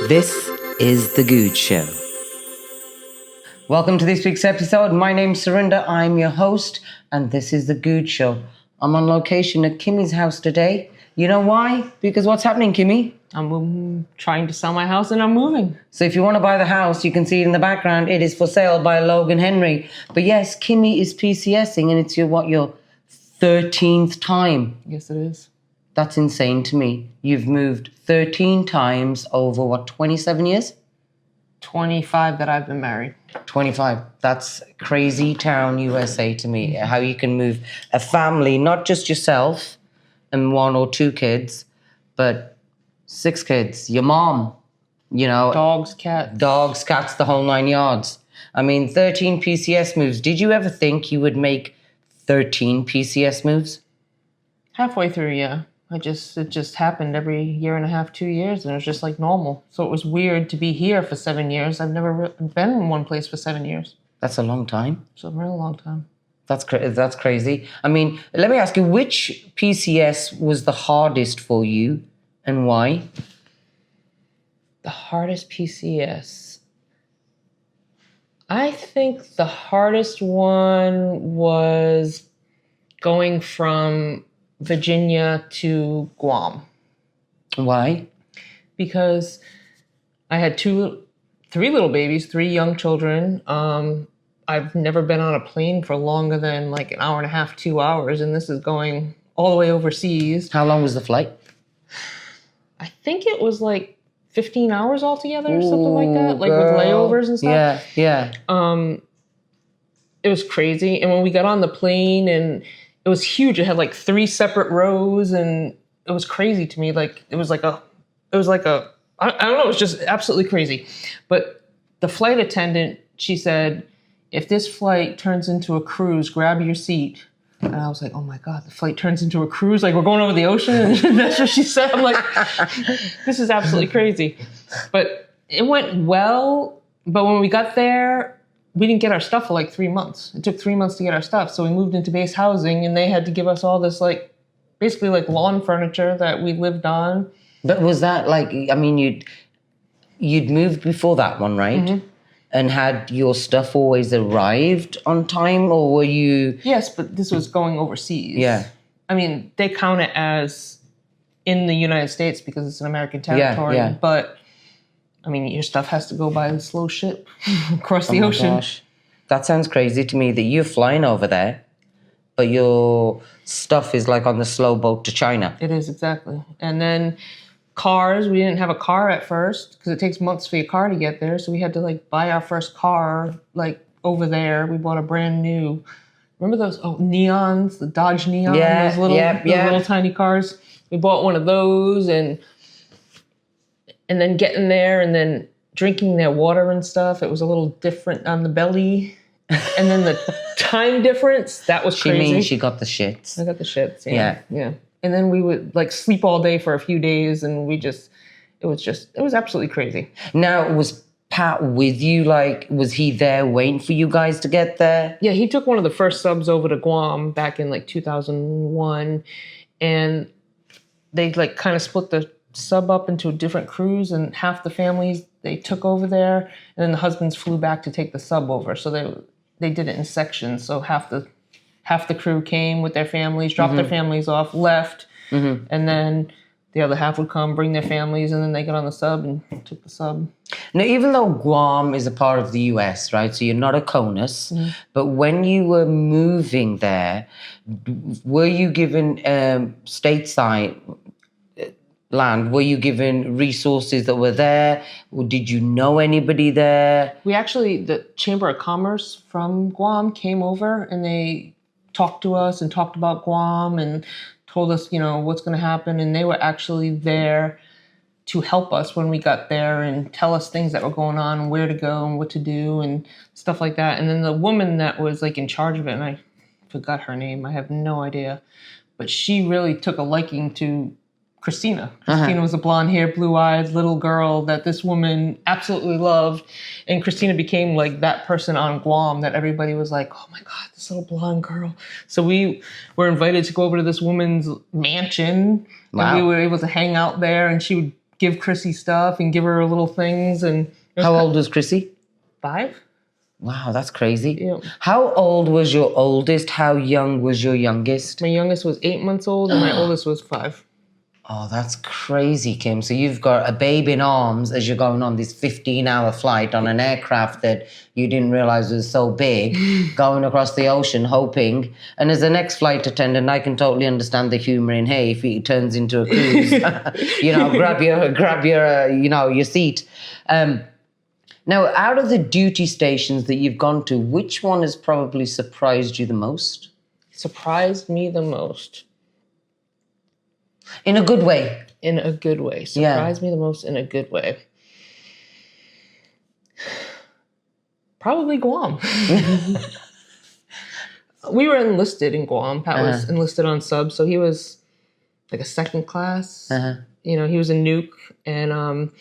This is The Goode Show. Welcome to this week's episode. My name's Surinder. I'm your host, and this is The Goode Show. I'm on location at Kimmy's house today. You know why? Because what's happening, Kimmy? I'm trying to sell my house and I'm moving. So if you want to buy the house, you can see it in the background. It is for sale by Logan Henry. But yes, Kimmy is PCSing, and it's your 13th time. Yes, it is. That's insane to me. You've moved 13 times over, 27 years? 25 that I've been married. 25. That's crazy town, USA to me. How you can move a family, not just yourself and 1 or 2 kids, but 6 kids, your mom, Dogs, cats, the whole 9 yards. I mean, 13 PCS moves. Did you ever think you would make 13 PCS moves? Halfway through, yeah. It just happened every year and a half, 2 years, and it was just like normal. So it was weird to be here for 7 years. I've never been in one place for 7 years. That's a long time. It's a real long time. That's crazy. I mean, let me ask you, which PCS was the hardest for you and why? The hardest PCS. I think the hardest one was going from Virginia to Guam. Why? Because I had 3 little babies, 3 young children. I've never been on a plane for longer than like an hour and a half, 2 hours, and this is going all the way overseas. How long was the flight? I think it was like 15 hours altogether or something like that, like with layovers and stuff. Yeah. It was crazy. And when we got on the plane, and it was huge. It had like 3 separate rows, and it was crazy to me. Like it was like a I don't know, it was just absolutely crazy. But the flight attendant, she said, if this flight turns into a cruise, grab your seat. And I was like, oh my God, the flight turns into a cruise? Like we're going over the ocean? And that's what she said. I'm like, this is absolutely crazy. But it went well. But when we got there, we didn't get our stuff for like 3 months. It took 3 months to get our stuff. So we moved into base housing, and they had to give us all this basically lawn furniture that we lived on. But was that you'd moved before that one, right? Mm-hmm. And had your stuff always arrived on time, or were you... Yes, but this was going overseas. Yeah. I mean, they count it as in the United States because it's an American territory. Yeah. But, I mean, your stuff has to go by the slow ship across the ocean. Gosh. That sounds crazy to me that you're flying over there, but your stuff is like on the slow boat to China. It is, exactly. And then... cars, we didn't have a car at first because it takes months for your car to get there. So we had to buy our first car over there. We bought a brand new, remember those neons, the Dodge Neon, those little tiny cars. We bought one of those, and then getting there and then drinking their water and stuff. It was a little different on the belly. And then the time difference, that was crazy. She means she got the shits. I got the shits, yeah. And then we would sleep all day for a few days, and it was absolutely crazy. Now, was Pat with you? Was he there waiting for you guys to get there? Yeah, he took one of the first subs over to Guam back in 2001, and they kind of split the sub up into different crews, and half the families they took over there, and then the husbands flew back to take the sub over. So they did it in sections. So half the crew came with their families, dropped their families off, left, and then the other half would come, bring their families, and then they got on the sub and took the sub. Now, even though Guam is a part of the US, right, so you're not a CONUS, but when you were moving there, were you given stateside land? Were you given resources that were there? Or did you know anybody there? The Chamber of Commerce from Guam came over, and they talked to us and talked about Guam and told us, what's going to happen. And they were actually there to help us when we got there and tell us things that were going on and where to go and what to do and stuff like that. And then the woman that was in charge of it, and I forgot her name, I have no idea, but she really took a liking to Christina. Christina was a blonde-haired, blue-eyed little girl that this woman absolutely loved. And Christina became that person on Guam that everybody was like, oh my God, this little blonde girl. So we were invited to go over to this woman's mansion. Wow. And we were able to hang out there, and she would give Chrissy stuff and give her little things. And How old was Chrissy? 5. Wow, that's crazy. Yeah. How old was your oldest? How young was your youngest? My youngest was 8 months old and my oldest was 5. Oh, that's crazy, Kim. So you've got a baby in arms as you're going on this 15-hour flight on an aircraft that you didn't realize was so big, going across the ocean, hoping. And as an ex-flight attendant, I can totally understand the humor in, hey, if it turns into a cruise, grab your your seat. Now, out of the duty stations that you've gone to, which one has probably surprised you the most? Surprised me the most. In a good way. In a good way. Surprised me the most in a good way. Probably Guam. We were enlisted in Guam. Pat was enlisted on sub, so he was like a second class. He was a nuke, and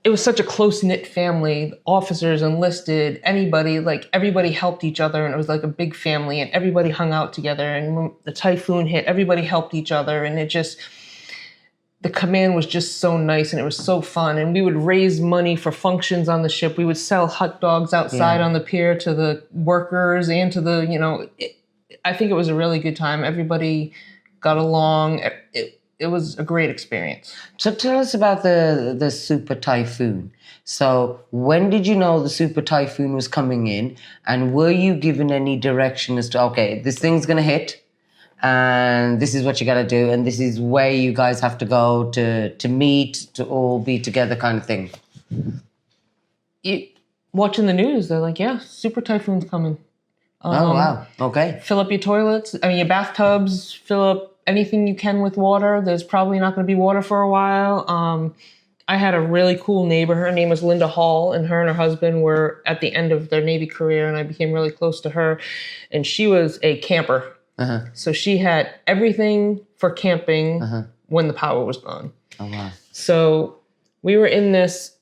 it was such a close-knit family. Officers, enlisted, everybody helped each other, and it was like a big family, and everybody hung out together. And when the typhoon hit, everybody helped each other, and the command was just so nice, and it was so fun. And we would raise money for functions on the ship. We would sell hot dogs outside on the pier to the workers and to the, I think it was a really good time. Everybody got along. It was a great experience. So tell us about the super typhoon. So when did you know the super typhoon was coming in? And were you given any direction as to, okay, this thing's going to hit and this is what you got to do and this is where you guys have to go to meet, to all be together kind of thing? Watching the news, they're like, yeah, super typhoon's coming. Oh, wow. Okay. Fill up your toilets, your bathtubs, fill up anything you can with water. There's probably not going to be water for a while. I had a really cool neighbor. Her name was Linda Hall, and her husband were at the end of their Navy career, and I became really close to her. And she was a camper. So she had everything for camping when the power was gone. Oh, wow. So we were in this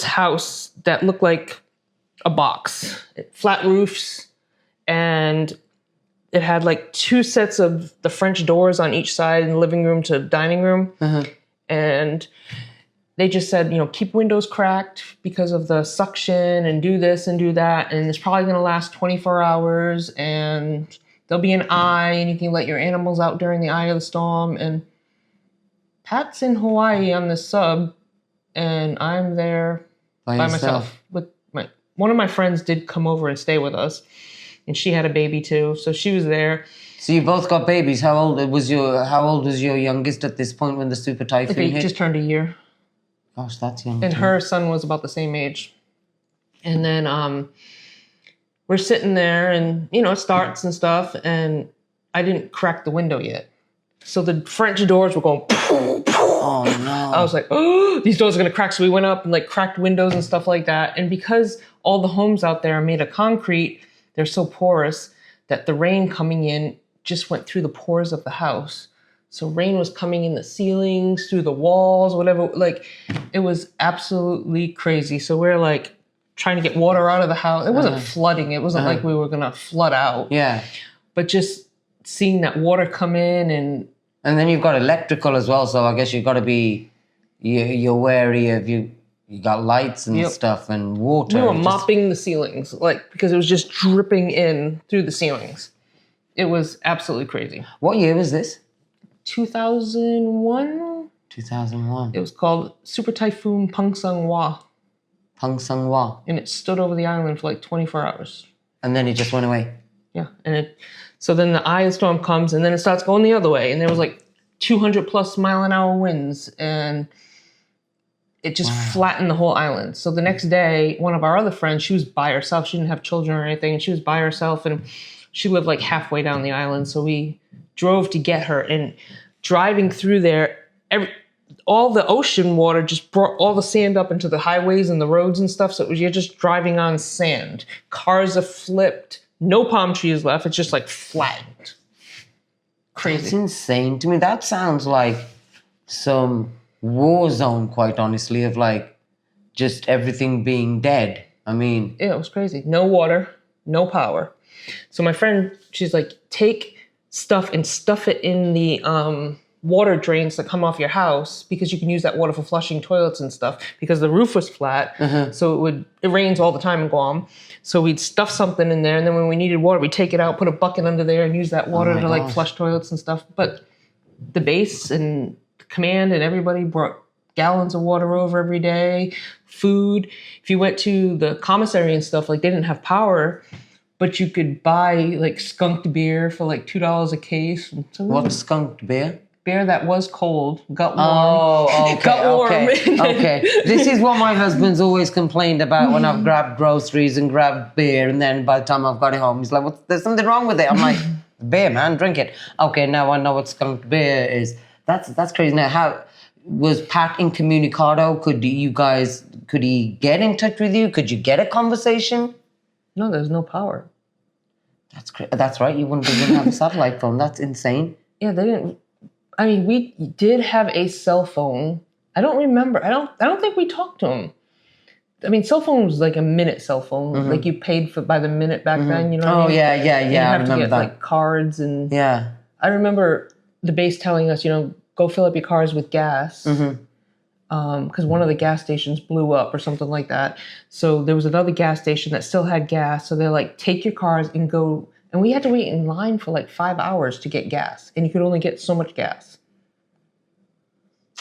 house that looked like a box, flat roofs, and it had like 2 sets of the French doors on each side in the living room to dining room. And they just said, keep windows cracked because of the suction and do this and do that. And it's probably going to last 24 hours and there'll be an eye and you can let your animals out during the eye of the storm. And Pat's in Hawaii on this sub and I'm there by myself. One of my friends did come over and stay with us. And she had a baby too, so she was there. So you both got babies. How old was your youngest at this point when the super typhoon hit? He just turned a year. Gosh, that's young. And her son was about the same age. And then we're sitting there, and it starts and stuff. And I didn't crack the window yet, so the French doors were going. Oh no! I was like, oh, these doors are gonna crack. So we went up and cracked windows and stuff like that. And because all the homes out there are made of concrete, they're so porous that the rain coming in just went through the pores of the house. So rain was coming in the ceilings, through the walls, whatever. It was absolutely crazy. So we're trying to get water out of the house. It wasn't flooding. It wasn't like we were going to flood out. Yeah. But just seeing that water come in and then you've got electrical as well. So I guess you've got to be, you're wary of you got lights and stuff and water. We were mopping the ceilings, because it was just dripping in through the ceilings. It was absolutely crazy. What year was this? 2001. 2001. It was called Super Typhoon Pangsang-hwa. Pangsang-hwa. And it stood over the island for 24 hours. And then it just went away. Yeah. So then the eye of the storm comes and then it starts going the other way. And there was 200 plus mile an hour winds and it just flattened the whole island. So the next day, one of our other friends, she was by herself. She didn't have children or anything. And she was by herself and she lived halfway down the island. So we drove to get her, and driving through there, all the ocean water just brought all the sand up into the highways and the roads and stuff. So you're just driving on sand. Cars are flipped. No palm trees left. It's just flattened. Crazy. That's insane to me. That sounds like some war zone, quite honestly, of just everything being dead. I mean, yeah, it was crazy. No water, no power. So my friend, she's like, take stuff and stuff it in the water drains that come off your house because you can use that water for flushing toilets and stuff because the roof was flat. So it rains all the time in Guam. So we'd stuff something in there, and then when we needed water, we'd take it out, put a bucket under there, and use that water to like flush toilets and stuff. But the base and command and everybody brought gallons of water over every day, food. If you went to the commissary and stuff, like they didn't have power, but you could buy like skunked beer for like $2 a case. So What's skunked beer? Beer that was cold, got warm. Oh, okay, got warm. okay. This is what my husband's always complained about when I've grabbed groceries and grabbed beer, and then by the time I've got it home, he's like, there's something wrong with it. I'm like, beer, man, drink it. Okay, now I know what skunked beer is. That's crazy. Now, how was Pat incommunicado? Could he get in touch with you? Could you get a conversation? No, there's no power. That's right. You wouldn't even have a satellite phone. That's insane. Yeah, they didn't. I mean, we did have a cell phone. I don't remember. I don't think we talked to him. I mean, cell phone was like a minute cell phone. Like you paid by the minute back then. You know what I mean? Yeah. You I have remember to get that. like cards and. Yeah. I remember the base telling us, go fill up your cars with gas. Because one of the gas stations blew up or something like that. So there was another gas station that still had gas. So they're like, take your cars and go. And we had to wait in line for like 5 hours to get gas. And you could only get so much gas.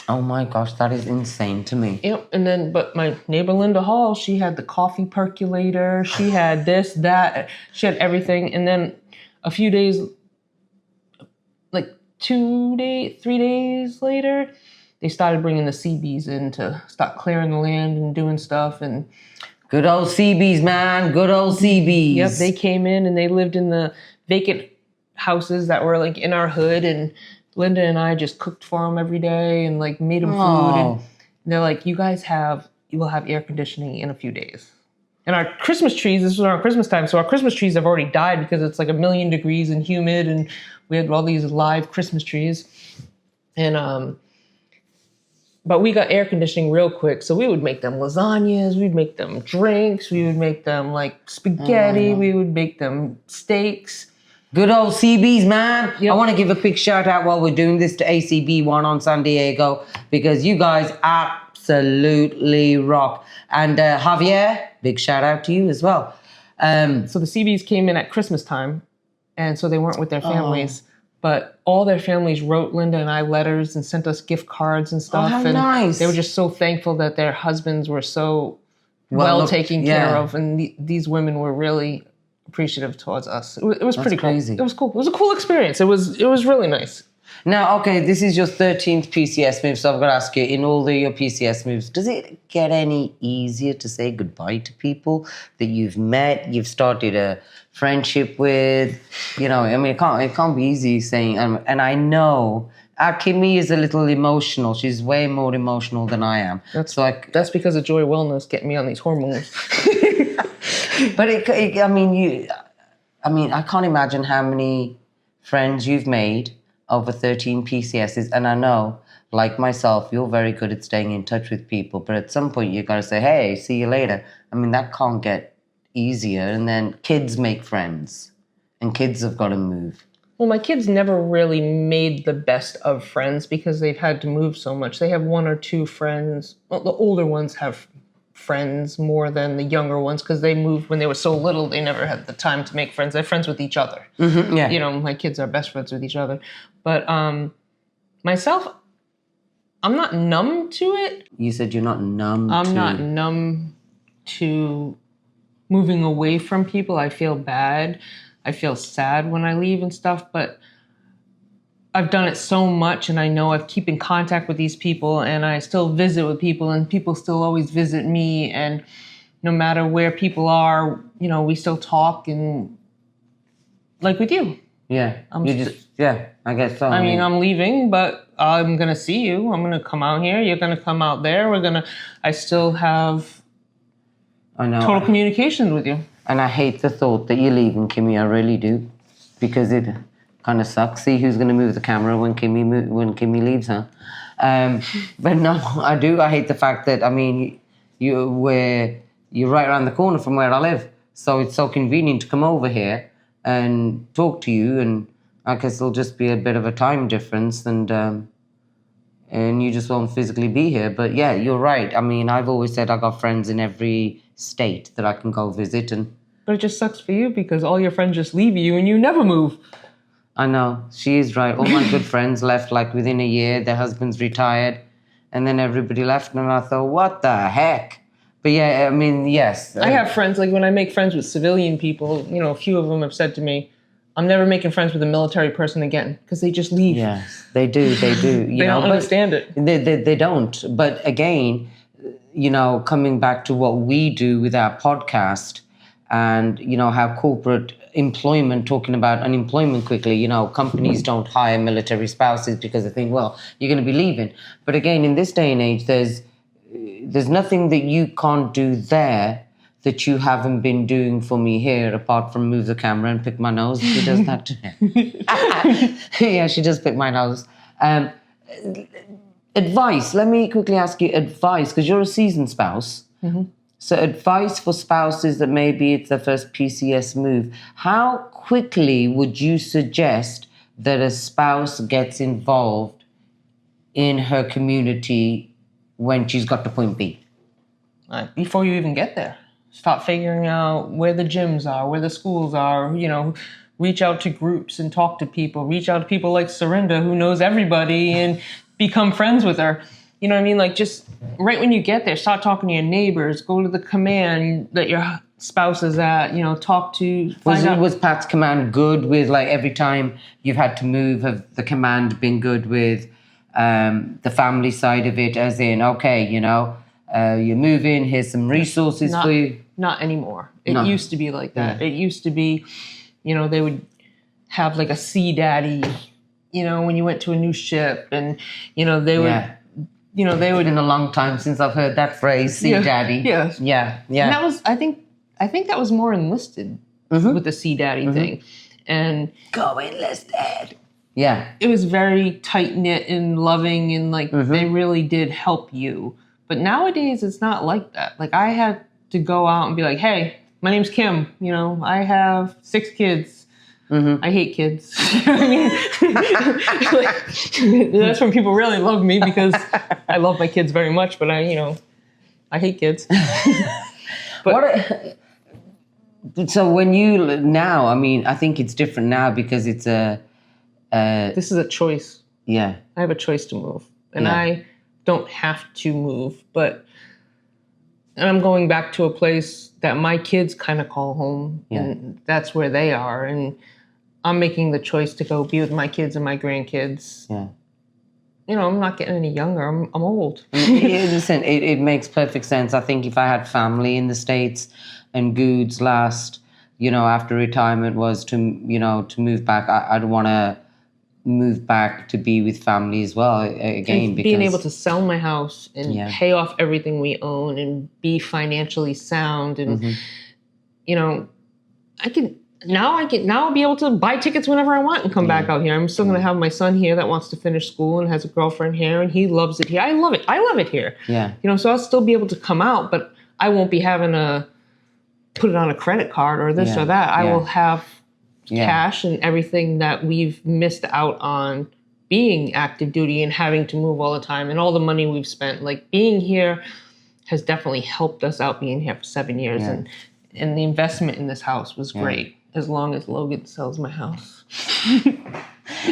Oh my gosh, that is insane to me. Yep. And then, but my neighbor Linda Hall, she had the coffee percolator. She had this, that. She had everything. And then a few days, like 3 days later, they started bringing the CBs in to start clearing the land and doing stuff. And good old CBs, man. Good old CBs. Yep, they came in and they lived in the vacant houses that were like in our hood. And Linda and I just cooked for them every day and like made them food. And they're like, you will have air conditioning in a few days. And our Christmas trees, this was around Christmas time, so our Christmas trees have already died because it's like 1,000,000 degrees and humid, and we had all these live Christmas trees. And but we got air conditioning real quick, so we would make them lasagnas, we'd make them drinks, we would make them like spaghetti, we would make them steaks. Good old CBs, man. Yep. I want to give a quick shout out while we're doing this to ACB1 on San Diego, because you guys absolutely rock. And Javier, big shout out to you as well. So the CBs came in at Christmas time, and so they weren't with their families. But all their families wrote Linda and I letters and sent us gift cards and stuff. How and nice. They were just so thankful that their husbands were so well taken care of. And these women were really appreciative towards us. It was pretty crazy. Cool. It was cool. It was a cool experience. It was really nice. Now, okay, this is your 13th PCS move, so I've got to ask you, in all your PCS moves, does it get any easier to say goodbye to people that you've met, you've started a friendship with? I mean, it can't be easy saying, and I know our Kimmy is a little emotional. She's way more emotional than I am. That's because of Joy Wellness getting me on these hormones. But I can't imagine how many friends you've made over 13 PCSs. And I know, like myself, you're very good at staying in touch with people. But at some point, you've got to say, hey, see you later. I mean, that can't get easier. And then kids make friends. And kids have got to move. Well, my kids never really made the best of friends because they've had to move so much. They have one or two friends. Well, the older ones have friends more than the younger ones because they moved when they were so little. They never had the time to make friends. They're friends with each other. My kids are best friends with each other. But myself, I'm not numb to it. You said you're not numb I'm not numb to moving away from people. I feel bad. I feel sad when I leave and stuff, but I've done it so much, and I know I keep in contact with these people, and I still visit with people, and people still always visit me, and no matter where people are, we still talk, and like with you. Yeah, I guess so. I mean, I'm leaving, but I'm going to see you. I'm going to come out here. You're going to come out there. I still have total communication with you. And I hate the thought that you're leaving, Kimmy. I really do. Because it kind of sucks. See who's going to move the camera when Kimmy leaves, huh? But no, I do. I hate the fact that, I mean, you're right around the corner from where I live. So it's so convenient to come over here and talk to you. And I guess it'll just be a bit of a time difference. And and you just won't physically be here. But yeah, you're right. I mean, I've always said I got friends in every state that I can go visit, and But it just sucks for you because all your friends just leave you and you never move. I know, she is right. All my good friends left like within a year. Their husbands retired, and then everybody left, and I thought, what the heck? But yeah, I mean, yes. I have friends, like when I make friends with civilian people, you know, a few of them have said to me, I'm never making friends with a military person again because they just leave. Yes, they do. They do. You They know, don't understand it. They don't. But again, you know, coming back to what we do with our podcast, and you know how corporate employment, talking about unemployment quickly, you know, companies don't hire military spouses because they think, well, you're going to be leaving. But again, in this day and age, there's nothing that you can't do there that you haven't been doing for me here, apart from move the camera and pick my nose. She does that too. Yeah, she does pick my nose. Advice. Let me quickly ask you advice, because you're a seasoned spouse. Mm-hmm. So advice for spouses that maybe it's their first PCS move. How quickly would you suggest that a spouse gets involved in her community when she's got to point B? Before you even get there. Start figuring out where the gyms are, where the schools are, you know, reach out to groups and talk to people. Reach out to people like Serinda, who knows everybody, and become friends with her. You know what I mean? Like, just right when you get there, start talking to your neighbors, go to the command that your spouse is at, you know, talk to... Was Pat's command good with, like, every time you've had to move, have the command been good with the family side of it, as in, okay, you know, you're moving, here's some resources for you? Not anymore. It used to be like that. Yeah. It used to be, you know, they would have like a sea daddy, you know, when you went to a new ship, and, you know, they would... Yeah. You know, they would... It's been a long time since I've heard that phrase, sea daddy. Yeah. Yeah, yeah. And that was, I think that was more enlisted with the sea daddy thing. And... Go enlisted. Yeah. It was very tight-knit and loving, and, like, they really did help you. But nowadays, it's not like that. Like, I had to go out and be like, hey, my name's Kim. You know, I have 6 kids. I hate kids. You know what I mean? Like, that's when people really love me, because I love my kids very much, but I hate kids. But so when you now, I mean, I think it's different now because it's this is a choice. Yeah. I have a choice to move, and I don't have to move, and I'm going back to a place that my kids kind of call home, and that's where they are, and I'm making the choice to go be with my kids and my grandkids. Yeah. You know, I'm not getting any younger. I'm old. Listen, it makes perfect sense. I think if I had family in the States, and Goode's last, you know, after retirement was to, you know, to move back, I'd want to move back to be with family as well, again. And being able to sell my house and pay off everything we own and be financially sound, and, you know, I'll be able to buy tickets whenever I want and come back out here. I'm still going to have my son here that wants to finish school and has a girlfriend here, and he loves it here. I love it. I love it here. Yeah. You know, so I'll still be able to come out, but I won't be having to put it on a credit card or this or that. I will have cash and everything that we've missed out on being active duty and having to move all the time, and all the money we've spent. Like, being here has definitely helped us out, being here for 7 years. And the investment in this house was great. As long as Logan sells my house.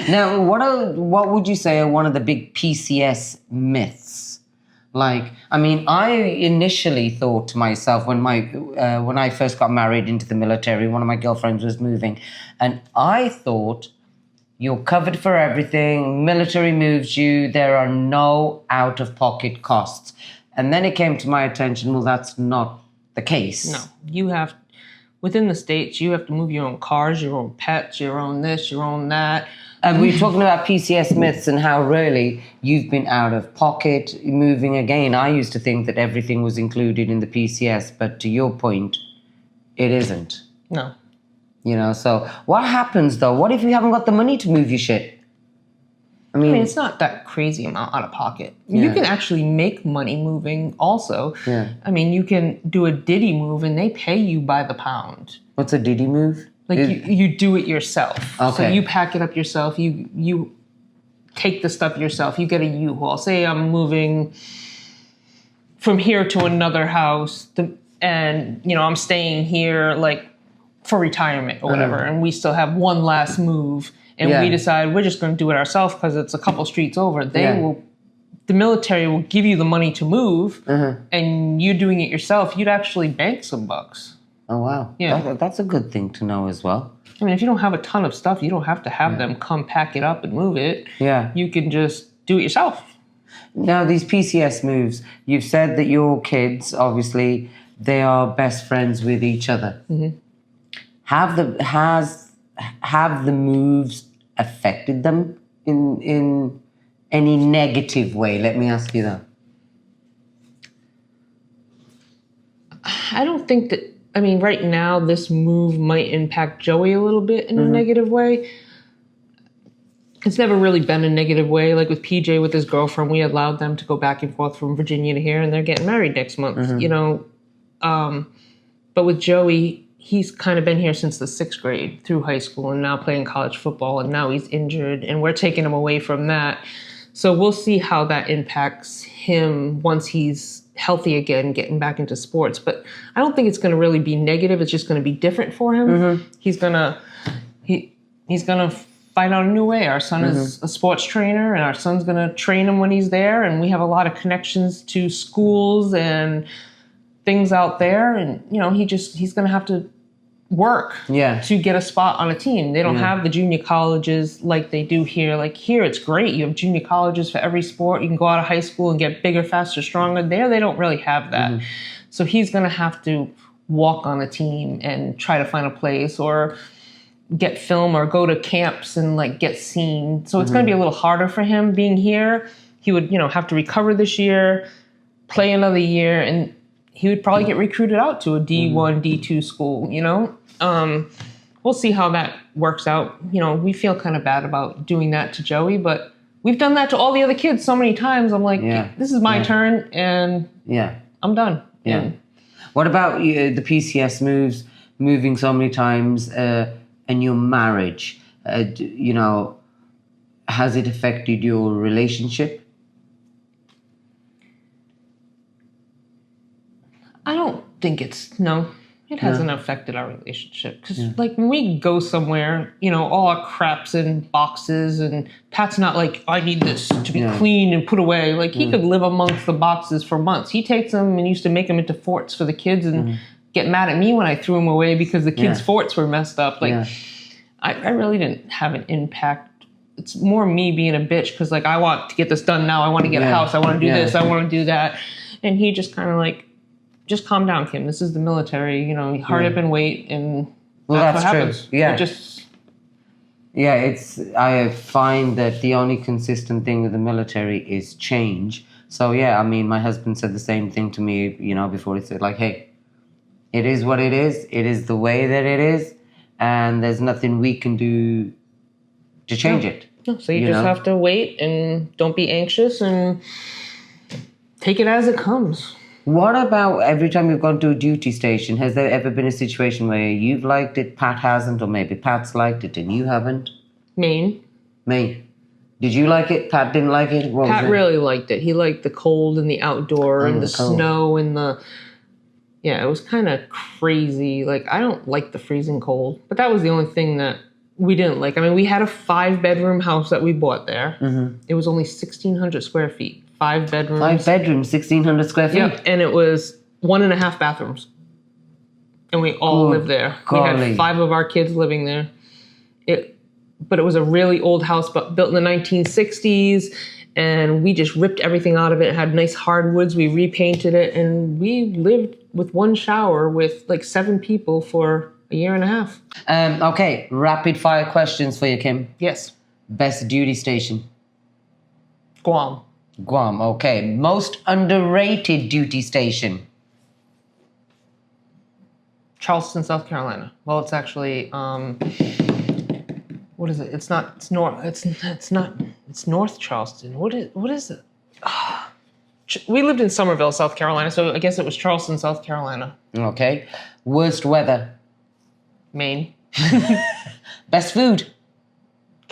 Now, what would you say are one of the big PCS myths? Like, I mean, I initially thought to myself when I first got married into the military, one of my girlfriends was moving, and I thought, you're covered for everything. Military moves you. There are no out-of-pocket costs. And then it came to my attention, well, that's not the case. No, you have... Within the States, you have to move your own cars, your own pets, your own this, your own that. And we're talking about PCS myths and how rarely you've been out of pocket moving again. I used to think that everything was included in the PCS, but to your point, it isn't. No. You know, so what happens though? What if you haven't got the money to move your shit? I mean, it's not that crazy amount out of pocket. You can actually make money moving also. Yeah. I mean, you can do a Diddy move and they pay you by the pound. What's a Diddy move? Like, you do it yourself. Okay. So you pack it up yourself. You take the stuff yourself. You get a U-Haul. Say I'm moving from here to another house, and I'm staying here like for retirement or whatever, and we still have one last move, and we decide we're just going to do it ourselves because it's a couple streets over. The military will give you the money to move, and you doing it yourself, you'd actually bank some bucks. Oh, wow. Yeah. That's a good thing to know as well. I mean, if you don't have a ton of stuff, you don't have to have them come pack it up and move it. Yeah. You can just do it yourself. Now, these PCS moves, you've said that your kids, obviously, they are best friends with each other. Mm-hmm. Have the moves affected them in any negative way? Let me ask you that. I don't think that. I mean, right now, this move might impact Joey a little bit in a negative way. It's never really been a negative way. Like with PJ, with his girlfriend, we allowed them to go back and forth from Virginia to here, and they're getting married next month, But with Joey, he's kind of been here since the 6th grade through high school and now playing college football, and now he's injured, and we're taking him away from that. So we'll see how that impacts him once he's healthy again, getting back into sports. But I don't think it's going to really be negative. It's just going to be different for him. He's gonna find out a new way. Our son is a sports trainer, and our son's going to train him when he's there. And we have a lot of connections to schools and things out there. And he's going to have to work to get a spot on a team. They don't have the junior colleges like they do here. Like here, it's great. You have junior colleges for every sport. You can go out of high school and get bigger, faster, stronger. There, they don't really have that. So he's going to have to walk on a team and try to find a place or get film or go to camps and like get seen. So it's going to be a little harder for him being here. He would, have to recover this year, play another year, and he would probably get recruited out to a D1, D2 school, We'll see how that works out. We feel kind of bad about doing that to Joey, but we've done that to all the other kids so many times. I'm like, this is my turn, and I'm done. Yeah. What about the PCS moves, moving so many times, and your marriage? Has it affected your relationship? I don't think it hasn't affected our relationship. Because like when we go somewhere, all our crap's in boxes, and Pat's not like, I need this to be clean and put away. Like he could live amongst the boxes for months. He takes them and used to make them into forts for the kids and get mad at me when I threw them away because the kids' forts were messed up. Like I really didn't have an impact. It's more me being a bitch because like I want to get this done now. I want to get a house. I want to do this. I want to do that. And he just kind of like, just calm down, Kim. This is the military. Hurry up and wait, and that's what happens. True. Yeah. I find that the only consistent thing with the military is change. So I mean, my husband said the same thing to me, before. He said like, hey, it is what it is. It is the way that it is, and there's nothing we can do to change it. No, so you just have to wait and don't be anxious and take it as it comes. What about every time you've gone to a duty station? Has there ever been a situation where you've liked it, Pat hasn't, or maybe Pat's liked it and you haven't? Maine. Did you like it? Pat didn't like it? Pat really liked it. He liked the cold and the outdoor and the snow and it was kind of crazy. Like, I don't like the freezing cold, but that was the only thing that we didn't like. I mean, we had a 5-bedroom house that we bought there. It was only 1,600 square feet. 5 bedrooms. 5 bedrooms, 1,600 square feet? Yep, and it was 1.5 bathrooms. And we all lived there. Golly. We had 5 of our kids living there. But it was a really old house, but built in the 1960s, and we just ripped everything out of it. It had nice hardwoods. We repainted it, and we lived with 1 shower with like 7 people for a year and a half. Okay, rapid fire questions for you, Kim. Yes. Best duty station? Guam, okay. Most underrated duty station? Charleston, South Carolina. Well, it's actually what is it? It's not. It's north. It's not. It's North Charleston. What is it? We lived in Somerville, South Carolina, so I guess it was Charleston, South Carolina. Okay. Worst weather? Maine. Best food?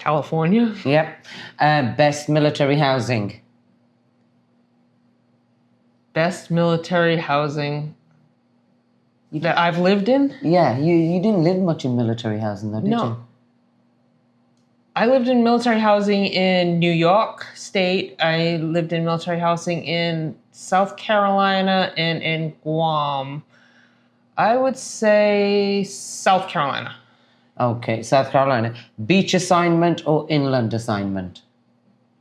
California. Yep. Best military housing. Best military housing that I've lived in? Yeah, you didn't live much in military housing though, did No. you? I lived in military housing in New York State. I lived in military housing in South Carolina and in Guam. I would say South Carolina. Okay, South Carolina. Beach assignment or inland assignment?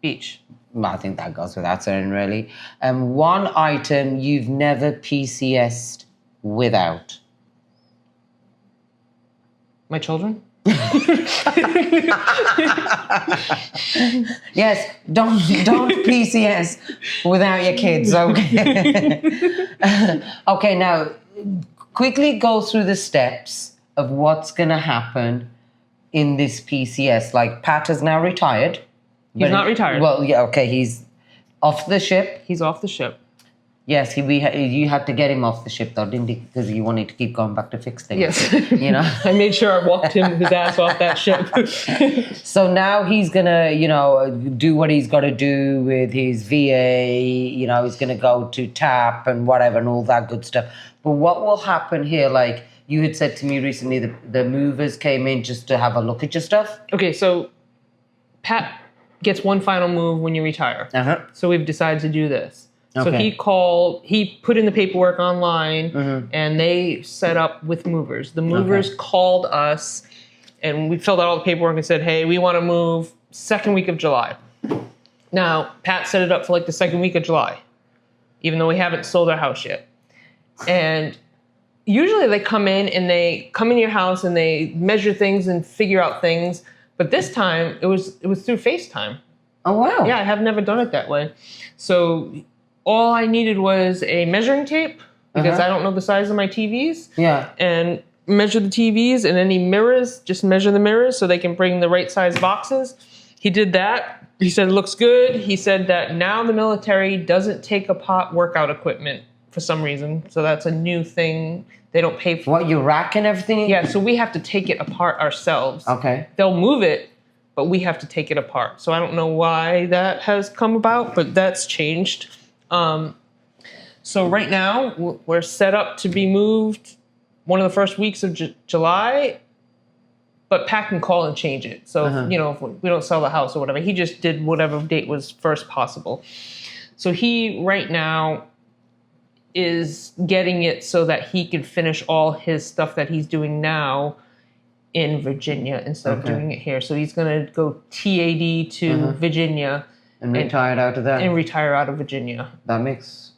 Beach. Well, I think that goes without saying, really. One item you've never PCS'd without. My children? Yes, don't PCS without your kids, okay? Okay, now quickly go through the steps of what's going to happen in this PCS. Like, Pat is now retired. He's not retired. Well, yeah, okay, he's off the ship. He's off the ship. Yes, you had to get him off the ship, though, didn't you? Because you wanted to keep going back to fix things. Yes. You know? I made sure I walked his ass off that ship. So now he's going to, do what he's got to do with his VA. He's going to go to TAP and whatever and all that good stuff. But what will happen here, like you had said to me recently, the movers came in just to have a look at your stuff? Okay, so Pat gets one final move when you retire. Uh-huh. So we've decided to do this. So Okay. he put in the paperwork online and they set up with movers. The movers called us and we filled out all the paperwork and said, hey, we want to move second week of July. Now, Pat set it up for like the second week of July, even though we haven't sold our house yet. And usually they come in your house and they measure things and figure out things. But this time it was through FaceTime. Oh, wow. Yeah, I have never done it that way. So all I needed was a measuring tape because I don't know the size of my TVs. Yeah. And measure the TVs and any mirrors, just measure the mirrors so they can bring the right size boxes. He did that. He said it looks good. He said that now the military doesn't take apart workout equipment for some reason. So that's a new thing. They don't pay for. What, you rack and everything? Yeah, so we have to take it apart ourselves. Okay. They'll move it, but we have to take it apart. So I don't know why that has come about, but that's changed. So right now we're set up to be moved one of the first weeks of July, but Pat can call and change it. So, if we don't sell the house or whatever, he just did whatever date was first possible. So he right now is getting it so that he can finish all his stuff that he's doing now in Virginia instead of doing it here. So he's going to go TAD to Virginia. And retired out of that? And retire out of Virginia. That makes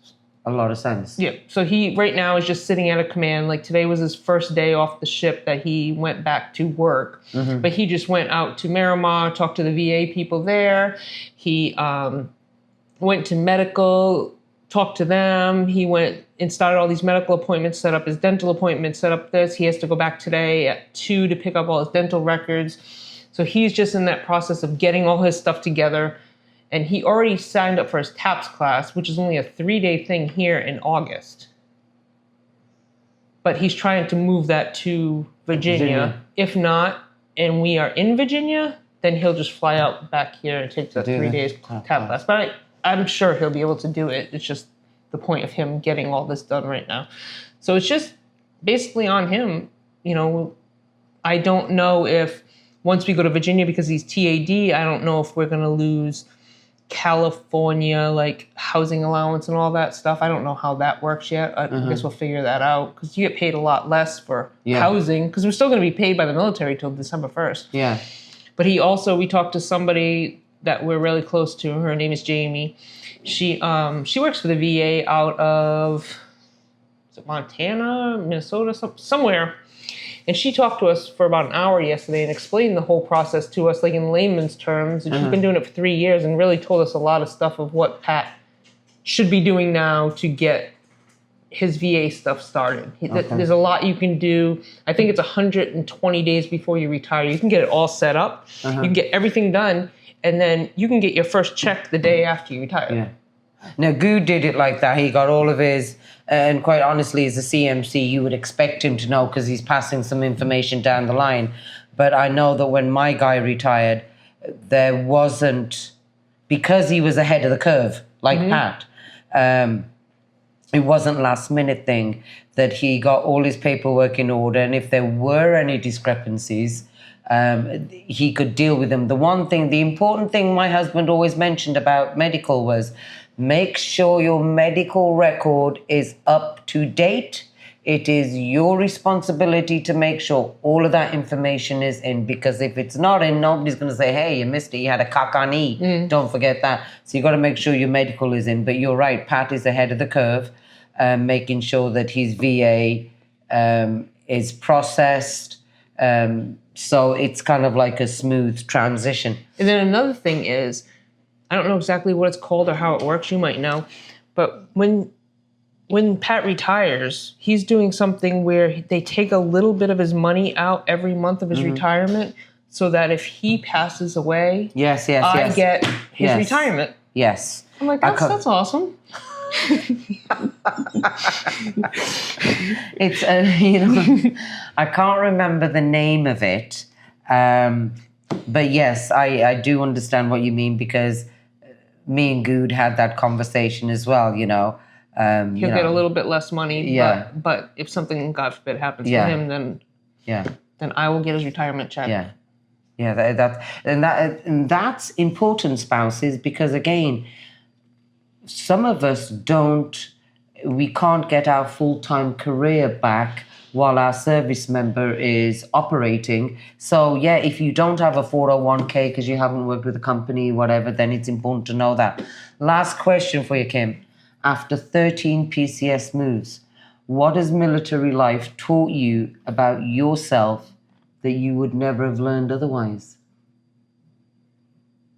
a lot of sense. Yeah. So he right now is just sitting at a command. Like today was his first day off the ship that he went back to work. But he just went out to Miramar, talked to the VA people there. He went to medical, talked to them. He went and started all these medical appointments, set up his dental appointment, set up this. He has to go back today at 2 to pick up all his dental records. So he's just in that process of getting all his stuff together. And he already signed up for his TAPS class, which is only a 3-day thing here in August. But he's trying to move that to Virginia. If not, and we are in Virginia, then he'll just fly out back here and take the 3 days TAP class. But I'm sure he'll be able to do it. It's just the point of him getting all this done right now. So it's just basically on him. I don't know if once we go to Virginia, because he's TAD, I don't know if we're going to lose California, like housing allowance and all that stuff. I don't know how that works yet. I guess we'll figure that out because you get paid a lot less for housing because we're still going to be paid by the military till December 1st. Yeah. But we talked to somebody that we're really close to. Her name is Jamie. She works for the VA out of Montana, Minnesota, somewhere. And she talked to us for about an hour yesterday and explained the whole process to us, like in layman's terms. And she's been doing it for 3 years and really told us a lot of stuff of what Pat should be doing now to get his VA stuff started. There's a lot you can do. I think it's 120 days before you retire. You can get it all set up. You can get everything done. And then you can get your first check the day after you retire. Yeah. Now, Goode did it like that. He got all of his, and quite honestly, as a CMC, you would expect him to know because he's passing some information down the line. But I know that when my guy retired, there wasn't, because he was ahead of the curve, like Pat, it wasn't last minute thing, that he got all his paperwork in order, and if there were any discrepancies, he could deal with them. The important thing my husband always mentioned about medical was, make sure your medical record is up to date. It is your responsibility to make sure all of that information is in, because if it's not in, nobody's going to say, hey, you missed it, you had a cock on E. Don't forget that. So you got to make sure your medical is in. But you're right, Pat is ahead of the curve, making sure that his VA is processed. So it's kind of like a smooth transition. And then another thing is, I don't know exactly what it's called or how it works, you might know, but when Pat retires, he's doing something where they take a little bit of his money out every month of his retirement, so that if he passes away, I get his retirement. Yes. I'm like, that's awesome. It's I can't remember the name of it, but yes, I do understand what you mean, because me and Goode had that conversation as well. He'll get a little bit less money, Yeah. but if something, God forbid, happens to him, then I will get his retirement check. And that's important, spouses, because again, some of us we can't get our full-time career back while our service member is operating. So if you don't have a 401k because you haven't worked with a company, whatever, then it's important to know that. Last question for you, Kim. After 13 PCS moves, what has military life taught you about yourself that you would never have learned otherwise?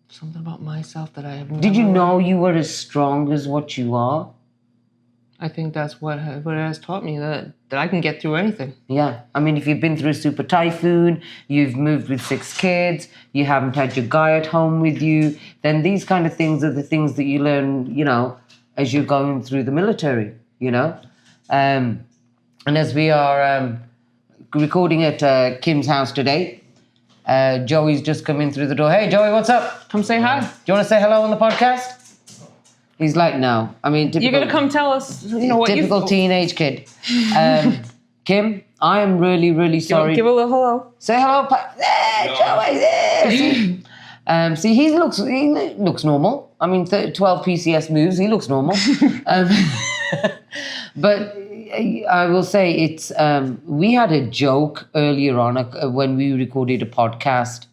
Something about myself that I have never Did you know you were as strong as what you are? I think that's what it has taught me, that I can get through anything. Yeah. I mean, if you've been through a super typhoon, you've moved with 6 kids, you haven't had your guy at home with you, then these kind of things are the things that you learn, as you're going through the military, And as we are recording at Kim's house today, Joey's just come in through the door. Hey, Joey, what's up? Come say hi. Do you want to say hello on the podcast? He's like, no. I mean, you're going to come tell us, what typical teenage kid. Kim, I am really, really sorry. Give a little hello. Say hello, Joey. See, he looks normal. I mean, 12 PCS moves, he looks normal. But I will say it's, we had a joke earlier on when we recorded a podcast.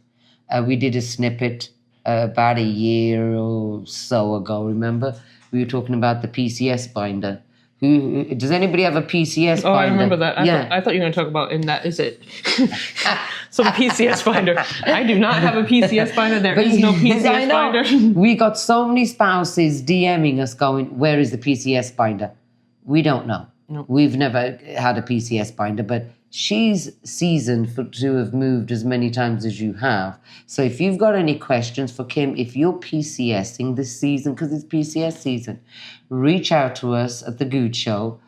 We did a snippet about a year or so ago, remember? We were talking about the PCS binder. Does anybody have a PCS binder? Oh, I remember that. I thought you were going to talk about, and that is it. Some PCS binder. I do not have a PCS binder. There is no PCS binder. We got so many spouses DMing us going, where is the PCS binder? We don't know. Nope. We've never had a PCS binder, but she's seasoned to have moved as many times as you have. So if you've got any questions for Kim, if you're PCSing this season, because it's PCS season, reach out to us at the Goode Show.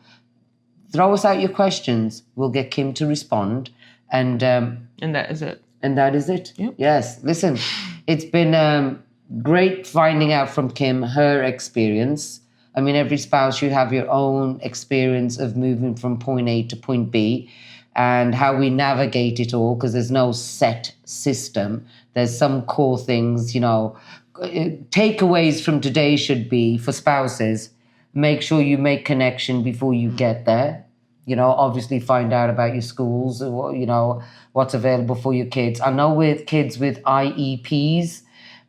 Throw us out your questions. We'll get Kim to respond. And that is it. And that is it. Yep. Yes. Listen, it's been great finding out from Kim her experience. I mean, every spouse, you have your own experience of moving from point A to point B and how we navigate it all, because there's no set system. There's some core things, takeaways from today should be for spouses. Make sure you make connection before you get there. Obviously find out about your schools, what's available for your kids. I know with kids with IEPs,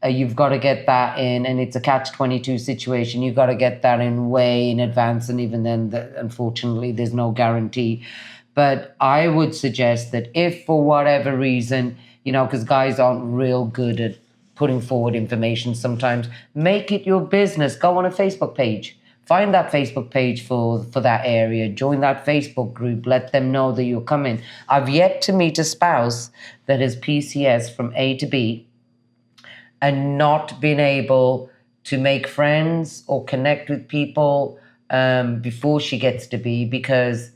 you've got to get that in, and it's a catch-22 situation. You've got to get that in way in advance, and even then, unfortunately, there's no guarantee. But I would suggest that if for whatever reason, because guys aren't real good at putting forward information sometimes, make it your business. Go on a Facebook page. Find that Facebook page for that area. Join that Facebook group. Let them know that you're coming. I've yet to meet a spouse that has PCS from A to B and not been able to make friends or connect with people before she gets to B, because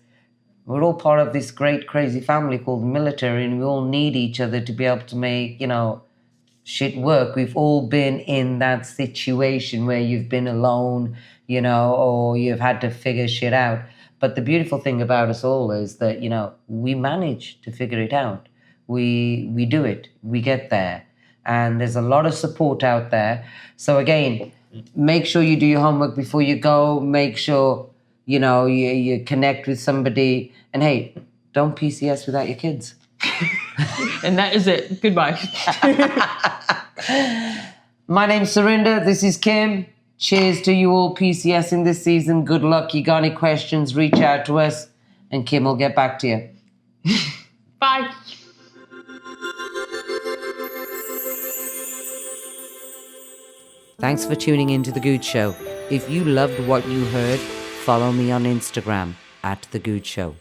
we're all part of this great, crazy family called the military, and we all need each other to be able to make, shit work. We've all been in that situation where you've been alone, or you've had to figure shit out. But the beautiful thing about us all is that, we manage to figure it out. We do it. We get there. And there's a lot of support out there. So again, make sure you do your homework before you go. Make sure, you connect with somebody. And hey, don't PCS without your kids. And that is it. Goodbye. My name's Surinder. This is Kim. Cheers to you all PCSing this season. Good luck. You got any questions, reach out to us. And Kim will get back to you. Bye. Thanks for tuning into The Goode Show. If you loved what you heard, follow me on Instagram @The Goode Show.